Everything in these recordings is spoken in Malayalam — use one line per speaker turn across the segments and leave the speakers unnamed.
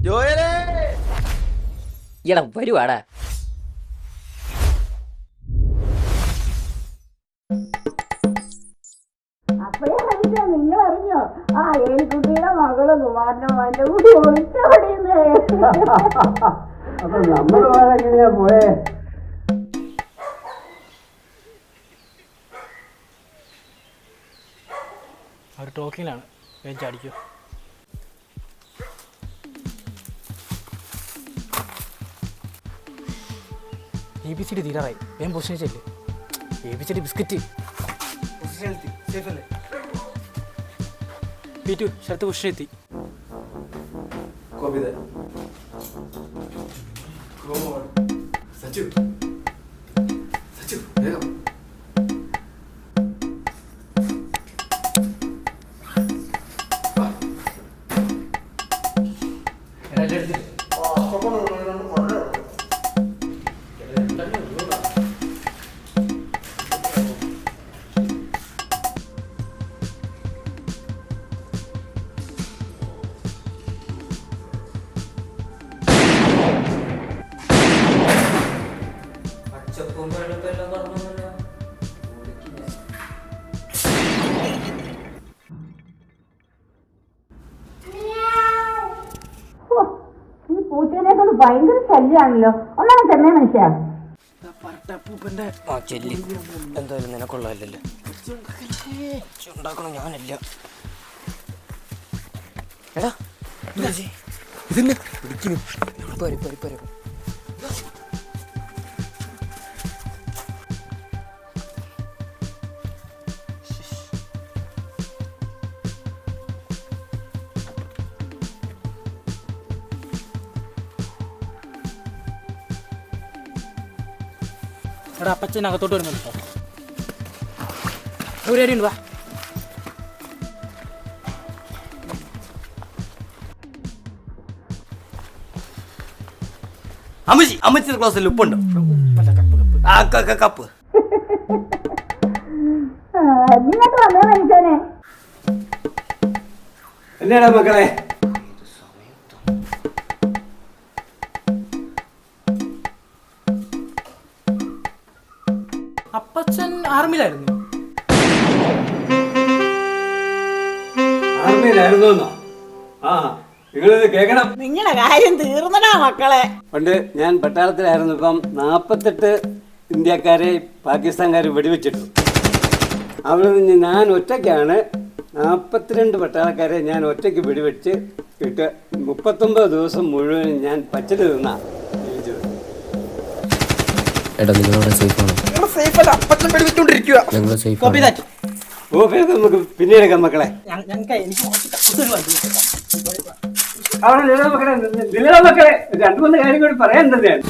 ജോയലേ
ഇയാളെ വരുവാടാ.
അപ്പഴേ മനസ്സിലാ നിങ്ങൾ അറിഞ്ഞോ? ആ ഏലിക്കുട്ടിയുടെ മകള് കുമാരന്റെ മകന്റെ കൂടി ഒളിച്ചോടിയെന്ന്.
അപ്പൊ നമ്മള് എങ്ങനെയാ പോയേ?
അവർ ടോക്കിങ്ങിലാണ്. വേഗം ചാടിക്കോ. ABCD തീരാറായി. വേഗം പൊസിഷൻ ചെല്ല്. ABCD biscuit P2 Sarath position എത്തി.
സച്ചു സച്ചു വേഗം
ഈ പൂച്ചേനെ കൊണ്ട് ഭയങ്കര ശല്യാണല്ലോ. ഒന്നാമെ തന്നെ മനുഷ്യ
എന്തായാലും നിനക്കുള്ളതല്ലല്ലോ. ഉണ്ടാക്കണം ഞാനല്ല. എടാ
ഇതിന് പിടിക്കുന്നു.
എടാ അപ്പച്ചൻ അകത്തോട്ട് വരുന്നുണ്ട് കേട്ടോ. ദൂരേരിയുണ്ട് വാ.
അമ്മച്ചിയുടെ ക്ലാസ്സിൽ ഉപ്പുണ്ടോ? കപ്പ്
ഇങ്ങോട്ട് വന്നേ മനുഷ്യനെ.
എന്നാടാ മക്കളെ?
അപ്പച്ചൻ ആർമിയിലായിരുന്നു.
ആർമിയിലായിരുന്നോ? ആ, നിങ്ങളിത് കേൾക്കണം.
നിങ്ങളുടെ കാര്യം തീർന്നടാ മക്കളെ.
പണ്ട് ഞാൻ പട്ടാളത്തിലായിരുന്നു. ഇപ്പം 48 ഇന്ത്യക്കാരെ പാകിസ്ഥാൻകാർ വെടിവെച്ചിട്ടു. അവിടെ നിന്ന് ഞാൻ ഒറ്റയ്ക്കാണ് 42 പട്ടാളക്കാരെ ഞാൻ ഒറ്റയ്ക്ക് വെടിവെച്ച് ഇട്ട് 39 ദിവസം മുഴുവൻ ഞാൻ പച്ചല് നിന്നാ ജീവിച്ചത്.
എടാ നിങ്ങളവിടെ സേഫാണോ? ഞങ്ങൾ സേഫ്.
ഓക്കെ, നമുക്ക് പിന്നീട് എടുക്കാം മക്കളെ. അവിടെ മക്കളെ 2-3 കാര്യം കൂടി പറയാൻ തന്നെയാണ്.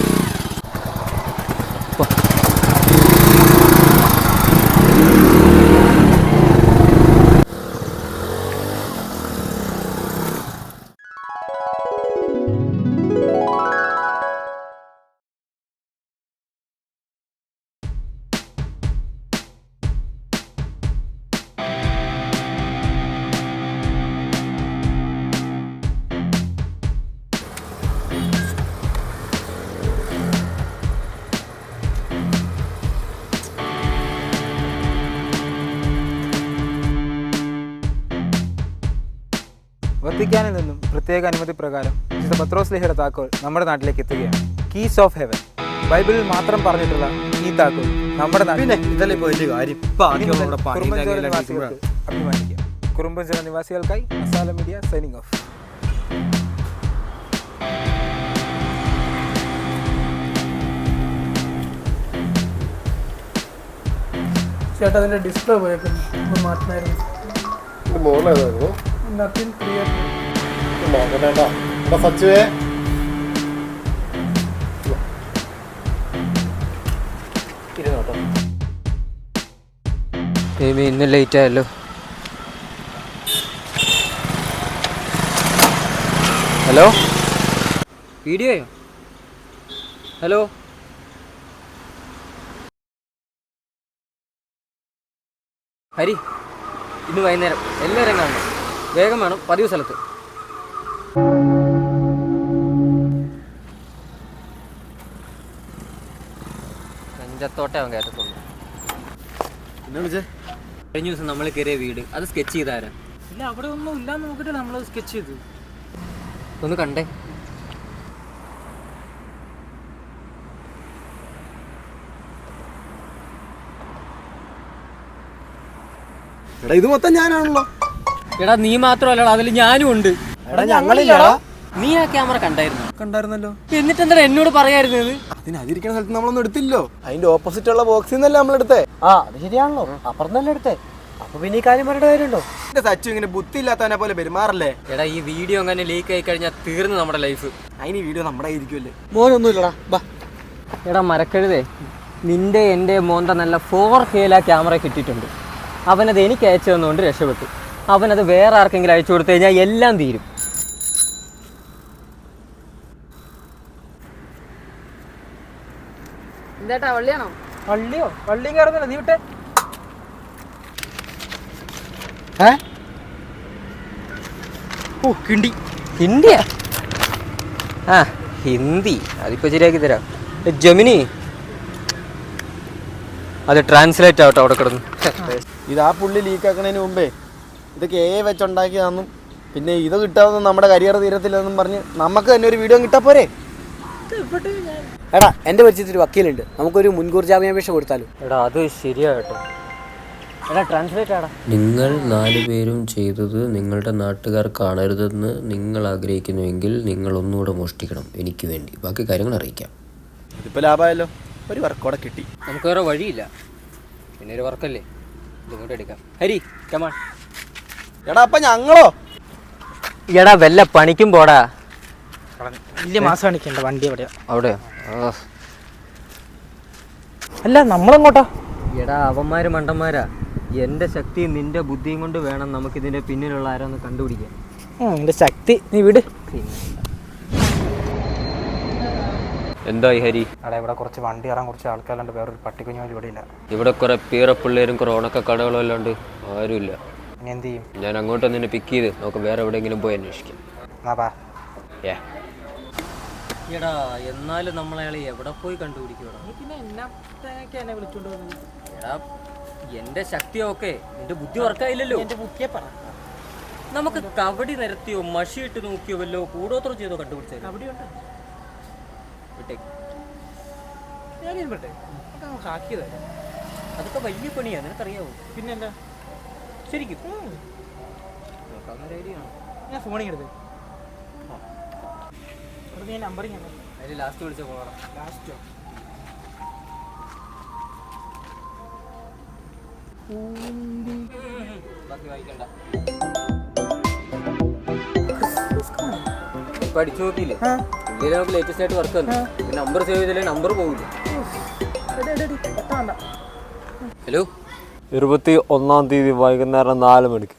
വത്തിക്കാനിൽ നിന്നും പ്രത്യേക അനുമതി പ്രകാരം വിശുദ്ധ പത്രോസ്ലീഹയുടെ താക്കോൽ നമ്മുടെ നാട്ടിലേക്ക് എത്തുകയാണ്. Keys of heaven. ബൈബിളിൽ മാത്രം പറഞ്ഞിട്ടുള്ള ഈ താക്കോൽ നമ്മുടെ നാട്ടിൽ അഭിമാനിക്കാം. കുറുമ്പഞ്ചിറ നിവാസികൾക്കായി മസാല മീഡിയ സൈനിങ് ഓഫ്.
ചേട്ടാ അതിൻ്റെ ഡിസ്പ്ലേ പോയേക്കുന്നു, മാറ്റണമായിരുന്നു. Nothing clear.
സച്ചുവേ
ഇന്ന് ലേറ്റ് ആയല്ലോ. ഹലോ, വീഡിയോയോ? ഹലോ, ഹരി, ഇന്ന് വൈകുന്നേരം എല്ലാവരും കാണണം. വേഗം വേണം, പതിവ് സ്ഥലത്ത്. അകത്തോട്ടേ അവൻ കയറ്റത്തുള്ളൂ.
എന്നെ വിളിച്ചേ?
കഴിഞ്ഞ ദിവസം നമ്മൾ കയറിയ വീട് അത് സ്കെച്ച് ചെയ്താരാ?
ഇല്ല, അവിടെ ഒന്നും ഇല്ലാന്ന് നോക്കിട്ട് നമ്മൾ സ്കെച്ച് ചെയ്തു.
ഒന്ന് കണ്ടേ.
എടാ ഇത് മൊത്തം ഞാനാണല്ലോ.
എടാ നീ മാത്രമല്ലടാ, അതിൽ ഞാനും ഉണ്ട്.
എടാ ഞങ്ങളില്ലടാ.
നീ ആ ക്യാമറ കണ്ടായിരുന്നു?
കണ്ടായിരുന്നല്ലോ.
എന്നിട്ട് എന്താ എന്നോട് പറയായിരുന്നത്?
അതിന് അതിരിക്കുന്ന സ്ഥലത്ത് നമ്മളൊന്നും എടുത്തില്ലോ. അതിന്റെ ഓപ്പോസിറ്റ് ഉള്ള ബോക്സിൽ നിന്നല്ലേ നമ്മളെടുത്തേ.
ആ അത് ശരിയാണല്ലോ, അപ്പുറത്തല്ലേ എടുത്തേ. അപ്പൊ പിന്നെ ഈ കാര്യം പറയേണ്ട കാര്യമുണ്ടോ?
എന്റെ സച്ചു ഇങ്ങനെ ബുദ്ധി ഇല്ലാത്തവനെ പോലെ പെരുമാറല്ലേ.
എടാ ഈ വീഡിയോ അങ്ങനെ ലീക്ക് ആയി കഴിഞ്ഞാൽ തീർന്നു നമ്മുടെ ലൈഫ്.
അതിന് വീഡിയോ നമ്മുടെ ആയിരിക്കുമല്ലേ.
മോനൊന്നും ഇല്ലടാ, ബാ. എടാ മരക്കഴുതേ, നിന്റെ എൻ്റെ മോന്ത നല്ല 4K ക്യാമറ കിട്ടിയിട്ടുണ്ട്. അവനത് എനിക്ക് അയച്ചു തന്നുകൊണ്ട് രക്ഷപ്പെട്ടു. അവനത് വേറെ ആർക്കെങ്കിലും അയച്ചു കൊടുത്തു കഴിഞ്ഞാൽ എല്ലാം തീരും.
എന്താ വള്ളിയാണോ?
വള്ളിയോ? വള്ളിയും കയറുന്നില്ല, നീ വിട്ടെ.
ഓ കിണ്ടി.
ഹിന്ദിയാ? ആ ഹിന്ദി അതിപ്പോൾ ശരിയാക്കി തരാം. ജമിനി അത് ട്രാൻസ്ലേറ്റ് ആവട്ടെ അവിടെ കിടന്നു.
ഇത് ആ പുള്ളി ലീക്ക് ആക്കണതിന് മുമ്പേ ഇതൊക്കെ വെച്ചുണ്ടാക്കിയതാണെന്നും പിന്നെ ഇത് കിട്ടാമെന്നും നമ്മുടെ കരിയർ തീരത്തില്ലെന്നും പറഞ്ഞ് നമുക്ക് തന്നെ ഒരു വീഡിയോ കിട്ടാ പോരെ.
എടാ എൻ്റെ പരിചയത്തിൽ വക്കീലുണ്ട്, നമുക്കൊരു മുൻകൂർ ജാമ്യാപേക്ഷ കൊടുത്താലോ?
എടാ അത് ശരിയാ കേട്ടോ. എടാ ട്രാൻസ്ലേറ്റ് ആടാ.
നിങ്ങൾ 4 പേരും ചെയ്തത് നിങ്ങളുടെ നാട്ടുകാർ കാണരുതെന്ന് നിങ്ങൾ ആഗ്രഹിക്കുന്നുവെങ്കിൽ നിങ്ങൾ ഒന്നുകൂടെ മോഷ്ടിക്കണം എനിക്ക് വേണ്ടി. ബാക്കി കാര്യങ്ങൾ അറിയിക്കാം.
ഇതിപ്പോൾ ലാഭമായല്ലോ, ഒരു വർക്കോടെ കിട്ടി.
നമുക്ക് വേറെ വഴിയില്ല, പിന്നെ ഒരു വർക്കല്ലേ, ഇതുകൊണ്ട് എടുക്കാം. ഹരി കമാൺ.
എടാ അപ്പൊ ഞങ്ങളോ?
എടാ വല്ല പണിക്കും പോടാ.
വലിയ മാസം കാണിക്കണ്ട, വണ്ടി എവിടെയാ?
അവിടെയോ?
അല്ല നമ്മളെങ്ങോട്ടാ?
എടാ അവന്മാര് മണ്ടന്മാരാ. എൻ്റെ ശക്തിയും നിന്റെ ബുദ്ധിയും കൊണ്ട് വേണം നമുക്കിതിൻ്റെ പിന്നിലുള്ള ആരോന്ന് കണ്ടുപിടിക്കാൻ.
എൻ്റെ ശക്തി നീ വിട്.
എന്തായി ഹരി?
അവിടെ ഇവിടെ കുറച്ച് വണ്ടി കയറാൻ കുറച്ച് ആൾക്കാരുണ്ട്, വേറൊരു പട്ടിക്കുഞ്ഞു ഇവിടെ ഇല്ല.
ഇവിടെ കുറെ പീറപ്പിള്ളേരും കുറെ ഉണക്ക കടകളും എല്ലാം ഉണ്ട്, ആരുമില്ല.
ഇനി എന്ത് ചെയ്യും?
ഞാൻ അങ്ങോട്ട് നിന്നെ പിക്ക് ചെയ്ത് നമുക്ക് വേറെ എവിടെയെങ്കിലും പോയി അന്വേഷിക്കാം. എടാ എന്നാലും നമ്മളയാളെ എവിടെ പോയി കണ്ടുപിടിക്കൂടാ?
പിന്നെ എന്നെ വിളിച്ചോണ്ട് വന്നത്?
എടാ എന്റെ ശക്തി ഓക്കെ, നിന്റെ ബുദ്ധി വർക്കായില്ലല്ലോ.
എന്റെ ബുദ്ധിയെ പറ.
നമുക്ക് കബഡി നിരത്തിയോ മഷിയിട്ട് നോക്കിയോ വല്ലോ കൂടോത്രം ചെയ്തോ കണ്ടുപിടിച്ചോ?
കബഡി ഉണ്ട്,
വിട്ടേക്ക്.
ഞാൻ വിട്ടെ, നമുക്ക് ആക്കിയതല്ലേ.
അതൊക്കെ വലിയ പണിയാ, നിനക്കറിയാവോ?
പിന്നെ എന്താ
ശരിക്കും നോക്കാവുന്ന ഐഡിയ ആണ്.
ഞാൻ ഫോണിങ് എടുത്ത് ഞാൻ നമ്പറിങ്
അതിൽ ലാസ്റ്റ് വിളിച്ച പോകണം.
ലാസ്റ്റോ?
ബാക്കി വായിക്കണ്ട. ഇപ്പൊ അടിച്ചു നോക്കിയില്ലേ, ഇന്ത്യയിൽ നമുക്ക് ലേറ്റസ്റ്റ് ആയിട്ട് വർക്ക് വന്നു. നമ്പർ സേവ് ചെയ്തില്ലേ നമ്പർ പോകില്ല. ഹലോ,
21-ാം തീയതി വൈകുന്നേരം 4 മണിക്ക്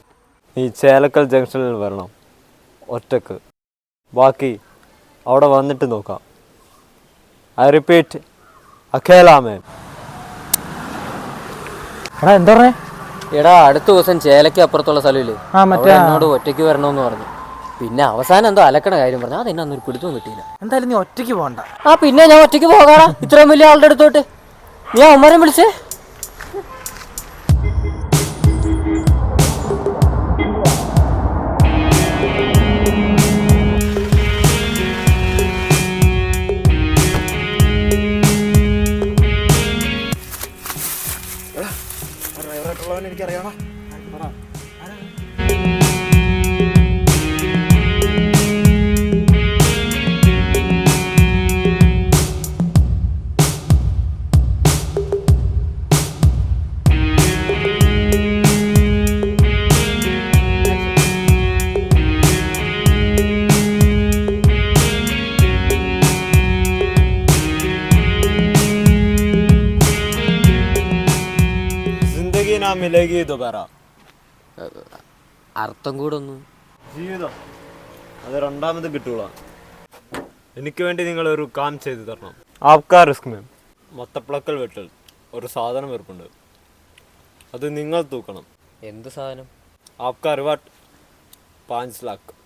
നീ ചേലക്കൽ ജംഗ്ഷനിൽ വരണം, ഒറ്റക്ക്. ബാക്കി അവിടെ വന്നിട്ട് നോക്കാം. ഐ റിപ്പീറ്റ്, അഖേലാമേൻ.
എടാ എന്താ പറഞ്ഞേ?
എടാ അടുത്ത ദിവസം ചേലയ്ക്ക് അപ്പുറത്തുള്ള സ്ഥലമില്ലേ, എന്നോട് ഒറ്റയ്ക്ക് വരണമെന്ന് പറഞ്ഞു. പിന്നെ അവസാനം എന്തോ അലക്കണ കാര്യം പറഞ്ഞു, അതെന്നെ അന്നൊരു പിടുത്തവും കിട്ടിയില്ല.
എന്തായാലും നീ ഒറ്റയ്ക്ക് പോകണ്ട.
ആ പിന്നെ ഞാൻ ഒറ്റയ്ക്ക് പോകാടാ, ഇത്രയും വലിയ ആളുടെ അടുത്തോട്ട്. നീ അവന്മാരെ വിളിച്ചേ.
എനിക്കറിയാണോ?
മിലേഗി ദോബാര.
അർത്ഥം കൂടെ ഒന്ന്.
ജീവിതം അത് രണ്ടാമത് കിട്ടൂല. എനിക്ക് വേണ്ടി നിങ്ങൾ ഒരു കാം ചെയ്തു തരണം. ആപ്കാ റിസ്ക് മേം. മൊത്തപ്പളക്കൽ വെട്ടൽ ഒരു സാധനം വെറുപ്പുണ്ട്, അത് നിങ്ങൾ തൂക്കണം.
എന്ത് സാധനം?
ആപ്കാ റിവാർഡ് 5 ലക്ഷം.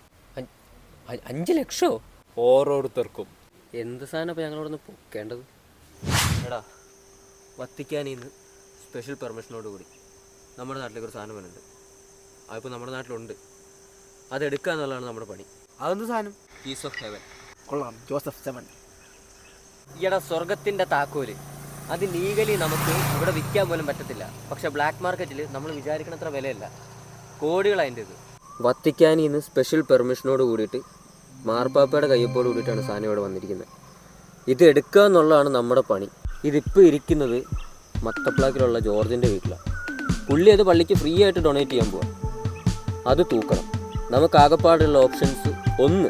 5 ലക്ഷോ?
ഓരോരുത്തർക്കും.
എന്ത് സാധനം ഇപ്പം ഞങ്ങളോടൊന്ന് പൊക്കേണ്ടത്?
എടാ
വത്തിക്കാനിൽ നിന്ന് സ്പെഷ്യൽ പെർമിഷനോട് കൂടി നമ്മുടെ നാട്ടിലേക്ക് ഒരു സാധനം വരുന്നുണ്ട്. അതിപ്പോൾ നമ്മുടെ നാട്ടിലുണ്ട്. അതെടുക്കുക എന്നുള്ളതാണ് നമ്മുടെ പണി.
അതെന്ത് സാധനം?
Keys of heaven.
കൊള്ളാം, ജോസഫ് 7.
ഈയിടെ സ്വർഗത്തിൻ്റെ താക്കോല് അത് ലീഗലി നമുക്ക് ഇവിടെ വിൽക്കാൻ പോലും പറ്റത്തില്ല. പക്ഷെ ബ്ലാക്ക് മാർക്കറ്റിൽ നമ്മൾ വിചാരിക്കണത്ര വിലയല്ല, കോടികൾ അതിൻ്റെ ഇത്. വത്തിക്കാനിൽ നിന്ന് സ്പെഷ്യൽ പെർമിഷനോട് കൂടിയിട്ട് മാർപ്പാപ്പയുടെ കയ്യൊപ്പോട് കൂടിയിട്ടാണ് സാധനം ഇവിടെ വന്നിരിക്കുന്നത്. ഇത് എടുക്കുക എന്നുള്ളതാണ് നമ്മുടെ പണി. ഇതിപ്പോൾ ഇരിക്കുന്നത് മത്തപ്ലാക്കിലുള്ള ജോർജിൻ്റെ വീട്ടിലാണ്. പുള്ളി അത് പള്ളിക്ക് ഫ്രീ ആയിട്ട് ഡൊണേറ്റ് ചെയ്യാൻ പോവാം. അത് തൂക്കണം. നമുക്ക് ആകെപ്പാടുള്ള ഓപ്ഷൻസ്: 1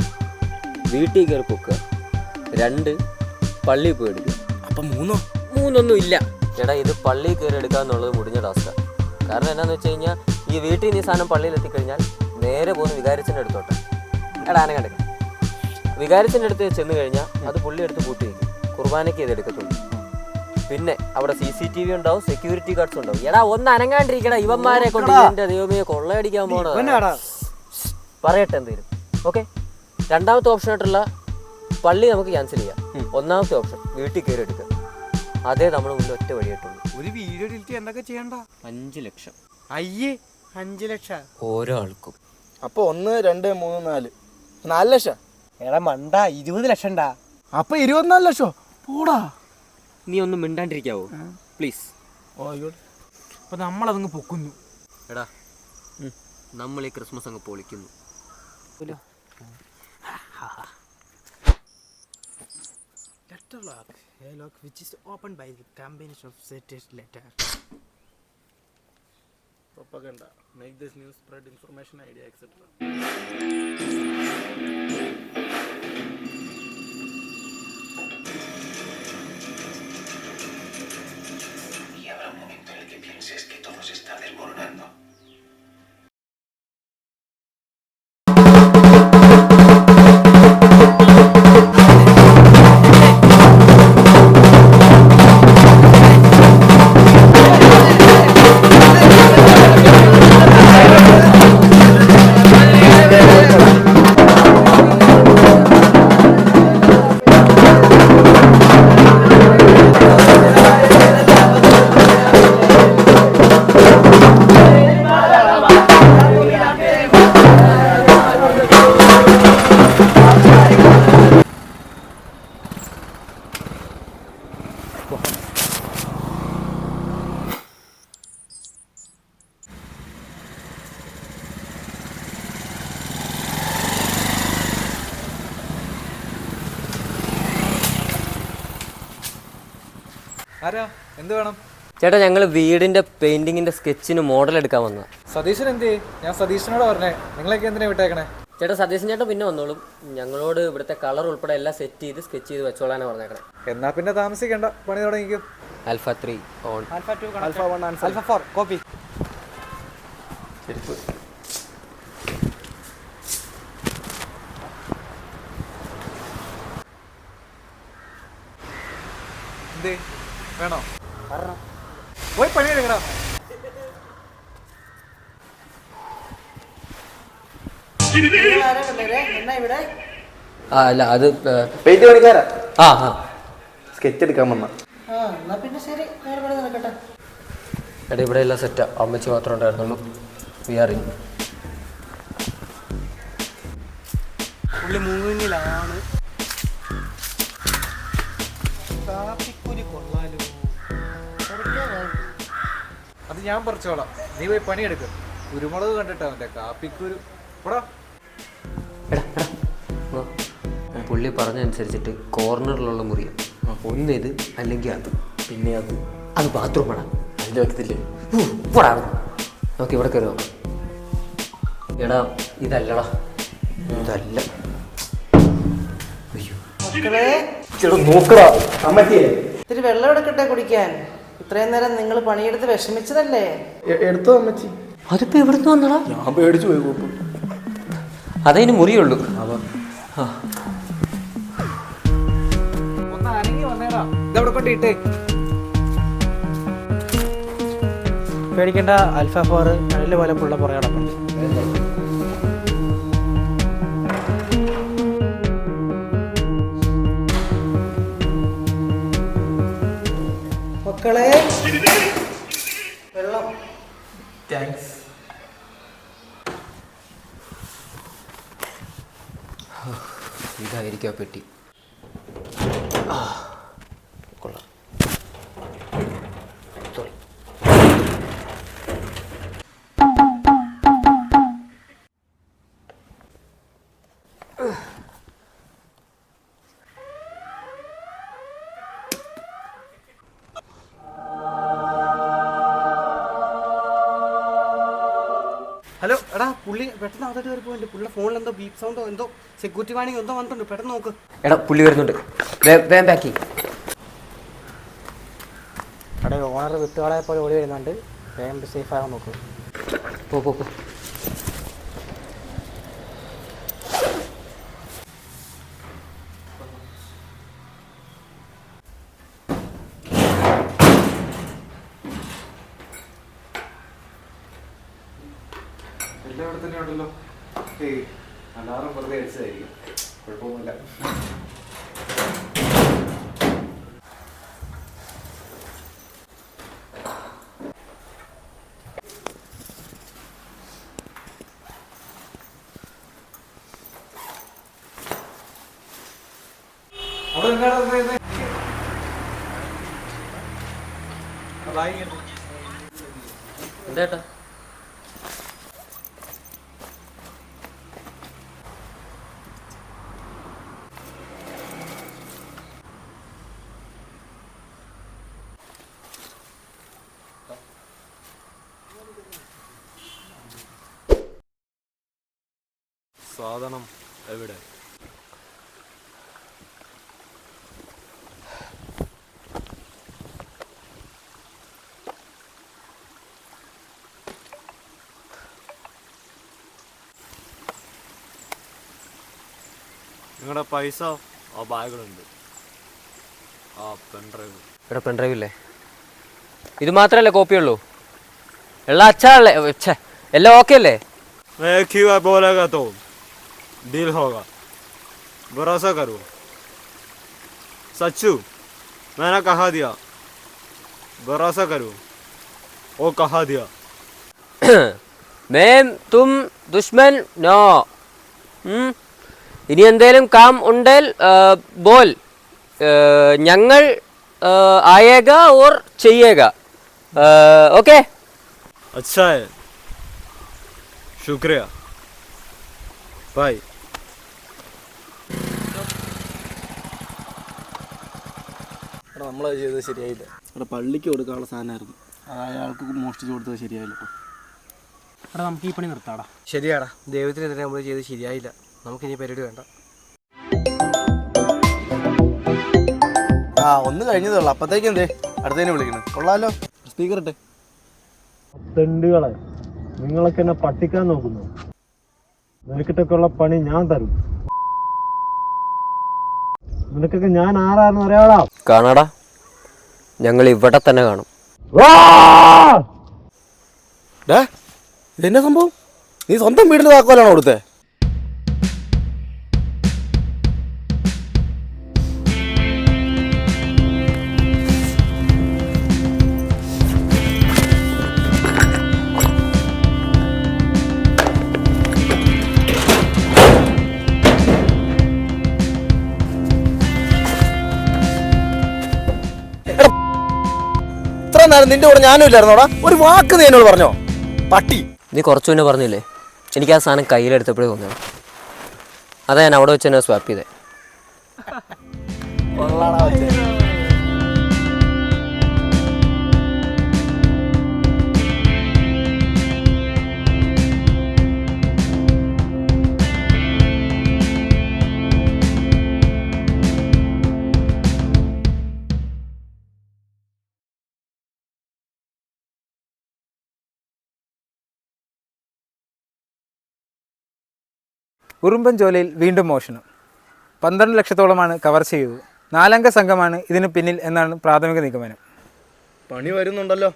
വീട്ടിൽ കയറി പൊക്കുക, 2 പള്ളിയിൽ പോയി എടുക്കുക.
അപ്പം 3
മൂന്നൊന്നും ഇല്ല ചേട്ടാ. ഇത് പള്ളിയിൽ കയറി എടുക്കുക എന്നുള്ളത് മുടിഞ്ഞ ടാസ്ക്കാണ്. കാരണം എന്താണെന്ന് വെച്ച് കഴിഞ്ഞാൽ ഈ വീട്ടിൽ നിന്ന് ഈ സാധനം പള്ളിയിൽ എത്തിക്കഴിഞ്ഞാൽ നേരെ പോകുന്ന വികാരിച്ചൻ്റെ അടുത്തോട്ടെ. എടാ ആനെ കണ്ടേ, വികാരിച്ചൻ്റെ അടുത്ത് ചെന്ന് കഴിഞ്ഞാൽ അത് പുള്ളി എടുത്ത് പൂട്ടി വയ്ക്കും. കുർബാനയ്ക്ക് ഇത് എടുക്കത്തുള്ളൂ. പിന്നെ അവിടെ CCTV ഉണ്ടാവും, സെക്യൂരിറ്റി ഗാർഡ്സ് ഉണ്ടാവും. എടാ ഒന്ന് അനങ്ങാണ്ടിരിക്കടാ, ഇവന്മാരെ കൊണ്ട് എൻ്റെ ദൈവമേ കൊള്ളയടിക്കാൻ പോകണം. പറയട്ടെ എന്തേലും. ഓക്കെ, രണ്ടാമത്തെ ഓപ്ഷനായിട്ടുള്ള പള്ളി നമുക്ക് ക്യാൻസൽ ചെയ്യാം. ഒന്നാമത്തെ ഓപ്ഷൻ വീട്ടിൽ കയറി എടുക്കുക. അതേ നമ്മൾ മുന്നിൽ ഒറ്റ വഴിയായിട്ടുള്ളൂ.
ഒരു വീഡിയോ ഡിലിറ്റ് എന്തൊക്കെ ചെയ്യണ്ട?
5 ലക്ഷം.
അയ്യേ, 5 ലക്ഷം
ഓരോ ആൾക്കും.
അപ്പോൾ 1, 2, 3, 4 4 ലക്ഷം.
എടാ മണ്ട, 20 ലക്ഷം.
അപ്പോൾ 24 ലക്ഷം പോടാ.
നീ ഒന്ന് മിണ്ടാണ്ടിരിക്കാവോ പ്ലീസ്?
അപ്പൊ നമ്മളതങ്ങ് പൊക്കുന്നു.
എടാ നമ്മൾ ഈ ക്രിസ്മസ് അങ്ങ് പൊളിക്കുന്നു.
Letter lock, a lock which is opened by the combination of certain letter.
Propaganda. Make this news spread information, idea, etc.
Y habrá un momento en el que pienses que todo se está desmoronando.
ആരാ, എന്ത് വേണം?
ചേട്ടാ ഞങ്ങൾ വീടിൻ്റെ പെയിൻറ്റിങ്ങിൻ്റെ സ്കെച്ചിന് മോഡൽ എടുക്കാൻ വന്നതാണ്.
സതീശൻ എന്തേ? ഞാൻ സതീശനോട് പറഞ്ഞേ, നിങ്ങളൊക്കെ എന്തിനാ വിട്ടേക്കണേ?
ചേട്ടാ സതീശൻ ചേട്ടൻ പിന്നെ വന്നോളും. ഞങ്ങളോട് ഇവിടുത്തെ കളർ ഉൾപ്പെടെ എല്ലാം സെറ്റ് ചെയ്ത് സ്കെച്ച് ചെയ്ത് വെച്ചോളാനാണ് പറഞ്ഞേക്കണേ.
എന്നാ പിന്നെ താമസിക്കണ്ട, പണി തുടങ്ങിക്കും.
Alpha 3 on.
Alpha 1 alpha 4 copy.
ചെരുപ്പ്.
എന്തേ വേണോ? പോയി പണിയെടുക്കടാ.
ആ അല്ല അത്
പെയിന്റ് പണിക്കാരാ.
ആ
സ്കെച്ച് എടുക്കാൻ വന്ന.
എടാ ഇവിടെ എല്ലാം സെറ്റാ. അമ്മച്ചി മാത്രമേ ഉണ്ടായിരുന്നുള്ളൂ. We are in.
പുള്ളി മൂന്നിലാണ്. കാപ്പിക്കുരി കൊള്ളാലോ.
അത് ഞാൻ പറിച്ചോളാം, നീ പോയി പണിയെടുക്കും. കുരുമുളക് കണ്ടിട്ടാ അവന്റെ കാപ്പിക്കുരു.
പുള്ളി പറഞ്ഞനുസരിച്ചിട്ട് കോർണറിലുള്ള മുറിയാണ്. ഒന്ന് ഇത് അല്ലെങ്കിൽ അത്, പിന്നെ അത് ബാത്റൂമാണ്. അതിൽ വെക്കത്തില്ലേ? നമുക്ക് ഇവിടെ കയറി നോക്കാം. എടാ ഇതല്ലടാ, ഇതല്ല. അയ്യോ നോക്കടാ.
അമ്മച്ചിയെ
ഇത്തിരി വെള്ളം എടുക്കട്ടെ കുടിക്കാൻ. ഇത്രയും നേരം നിങ്ങൾ പണിയെടുത്ത് വിഷമിച്ചതല്ലേ?
എടുത്തോ അമ്മച്ചി.
അതിപ്പോ എവിടുന്ന് വന്നടാ?
ഞാൻ പേടിച്ചു പോയി. കൂപ്പ്
അതതിന് മുറിയുള്ളൂ.
ഒന്ന് അനങ്ങി വന്നേടാ. ഇതവിടെ കൊണ്ടിട്ടേ.
പേടിക്കേണ്ട, ആൽഫ 4 നല്ല പോലെ പുള്ള പുറകെ നടപ്പുണ്ട്.
മക്കളെ
ഇതായിരിക്കും ആ പെട്ടി. കൊള്ളാം. സോറി.
ഹലോ എടാ, പുള്ളി പെട്ടെന്ന് അകത്തോട്ട് കയറി പോയിട്ടുണ്ട്. പുള്ളിയുടെ ഫോണിൽ എന്തോ ബീപ്പ് സൗണ്ടോ എന്തോ സെക്യൂരിറ്റി വാണിംഗ് എന്തോ വന്നിട്ടുണ്ട്. പെട്ടെന്ന് നോക്ക്.
എടാ പുള്ളി വരുന്നുണ്ട്, വേഗം പാക്ക് ചെയ്യ്.
അവിടെ ഓണർ വിട്ടുകളെ പോലെ ഓടി വരുന്നുണ്ട്. വേഗം സേഫ് ആകാൻ നോക്ക്.
പോ പോ പോ.
എല്ലാം ഇവിടെ തന്നെ ഉണ്ടല്ലോ. അലാറം വെറുതെ അടിച്ചതായിരിക്കും, കുഴപ്പമൊന്നുമില്ല. അവിടെ എന്താണ്
എന്താ
സാധനം എവിടെ? നിങ്ങളുടെ പൈസ ആ ബാഗിലുണ്ട്, ആ പെൺഡ്രൈവ്.
ഇവിടെ പെൺഡ്രൈവ് ഇല്ലേ? ഇത് മാത്രമല്ലേ കോപ്പിയുള്ളൂ? എല്ലാം അച്ഛാല്ലേ? എല്ലാം ഓക്കെ അല്ലേ?
मैं क्यों बोलेगा तो डील होगा, भरोसा करो. सच्चू मैंने कहा दिया, भरोसा करो. वो कहा दिया.
मैं तुम दुश्मन नो. ഇനി എന്തേലും കാം ഉണ്ടേൽ ബോൽ, ഞങ്ങൾ ആയേഗ ഓർ ചെയ്യേഗ. ഓക്കെ?
अच्छा है, शुक्रिया, बाय.
എടാ നമ്മളത് ചെയ്തത് ശരിയായില്ല. എടാ പള്ളിക്ക് കൊടുക്കാനുള്ള സാധനമായിരുന്നു, അയാൾക്ക് മോഷ്ടിച്ച് കൊടുത്തത് ശരിയായില്ല.
എടാ നമുക്ക് ഈ പണി നിർത്താടാ. ശരിയാടാ, ദൈവത്തിനെതിരെ നമ്മൾ ചെയ്ത് ശരിയായില്ല. നമുക്കിനി പരിപാടി വേണ്ട.
ആ ഒന്ന് കഴിഞ്ഞതേ ഉള്ളൂ, അപ്പത്തേക്കും എന്തേ അടുത്തതിനെ വിളിക്കണം. കൊള്ളാലോ, സ്പീക്കർ ഇട്ടെ.
തെണ്ടുകളെ, നിങ്ങളൊക്കെ എന്നെ പട്ടിക്കാൻ നോക്കുന്നു. നിനക്കിട്ടൊക്കെ ഉള്ള പണി ഞാൻ തരും. നിനക്കൊക്കെ ഞാൻ ആരാന്ന് അറിയാടാ.
കാണാടാ, ഞങ്ങൾ ഇവിടെ തന്നെ കാണും.
ഇതെന്നെ സംഭവം? നീ സ്വന്തം വീടിന് താക്കോലാണോ കൊടുത്തേ? ഇത്ര നേരം നിന്റെ കൂടെ ഞാനും ഇല്ലായിരുന്നോടാ? ഒരു വാക്ക് നീ എന്നോട് പറഞ്ഞോ പട്ടി?
നീ കുറച്ചു മുന്നേ പറഞ്ഞില്ലേ എനിക്ക് ആ സാധനം കയ്യിലെടുത്തപ്പോഴേ തോന്നിയാണ്. അതാ ഞാൻ അവിടെ വെച്ച് തന്നെ സ്വാപ്പ് ചെയ്തേ.
ഉറുമ്പൻ ചോലയിൽ വീണ്ടും മോഷണം. 12 ലക്ഷത്തോളമാണ് കവർ ചെയ്തത്. 4 അംഗ സംഘമാണ് ഇതിന് പിന്നിൽ എന്നാണ് പ്രാഥമിക നിഗമനം.
പണി വരുന്നുണ്ടല്ലോ.